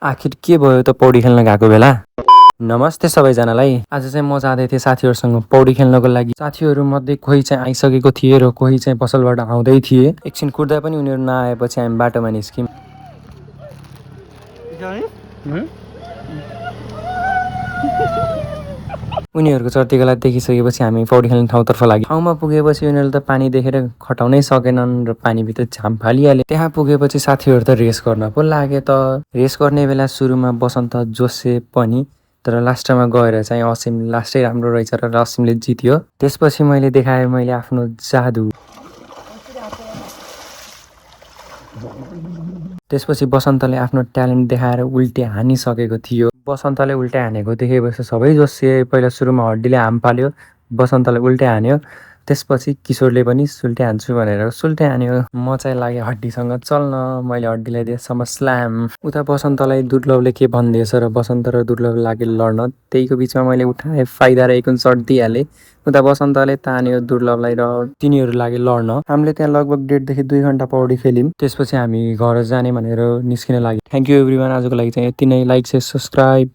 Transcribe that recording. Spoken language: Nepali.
आखिर के भयो त पौडी खेल्न गएको बेला। नमस्ते सबैजनालाई। आज चाहिँ म जाँदै थिएँ साथीहरूसँग पौडी खेल्नको लागि। साथीहरू मध्ये कोही चाहिँ आइसकेको थिए र कोही चाहिँ पसलबाट आउँदै थिए। एकछिन कुर्दा पनि उनीहरू नआएपछि हामी बाटोमा निस्क्यौँ। उनीहरूको चर्तीकला देखिसकेपछि हामी पौडी खेल्ने ठाउँतर्फ लाग्यौँ। ठाउँमा पुगेपछि उनीहरूले त पानी देखेर खटाउनै सकेनन् र पानीभित्र झाम फालिहाले। त्यहाँ पुगेपछि साथीहरू त रेस गर्न पो लागे त। रेस गर्ने बेला सुरुमा बसन्त जोसे पनि, तर लास्टमा गएर चाहिँ असिम लास्टै राम्रो रहेछ र असिमले जित्यो। त्यसपछि मैले देखाएँ मैले आफ्नो जादु। त्यसपछि बसन्तले आफ्नो ट्यालेन्ट देखाएर उल्टे हानिसकेको थियो। बसन्तले उल्टे हानेको देखेपछि सबै जोसिए। पहिला सुरुमा हड्डीले हाम फाल्यो, बसन्तले उल्टे हान्यो। त्यसपछि किशोरले पनि सुल्टे हान्छु भनेर सुल्टे हान्यो। म चाहिँ लागेँ हड्डीसँग चल्न। मैले हड्डीलाई दिएसम्म स्ल्याम। उता बसन्तलाई दुर्लभले के भनिदिएछ र बसन्त र दुर्लभ लाग्यो लड्न। त्यहीको बिचमा मैले उठाएँ फाइदा र एकन सर्ट दिइहालेँ। उता बसन्तले तान्यो दुर्लभलाई र तिनीहरू लागे लड्न। हामीले त्यहाँ लगभग 1.5 देखि 2 घन्टा पौडी खेल्यौँ। त्यसपछि हामी घर जाने भनेर निस्किन लाग्यौँ। Thank you everyone. आजको लागि चाहिँ यति नै। Like share subscribe.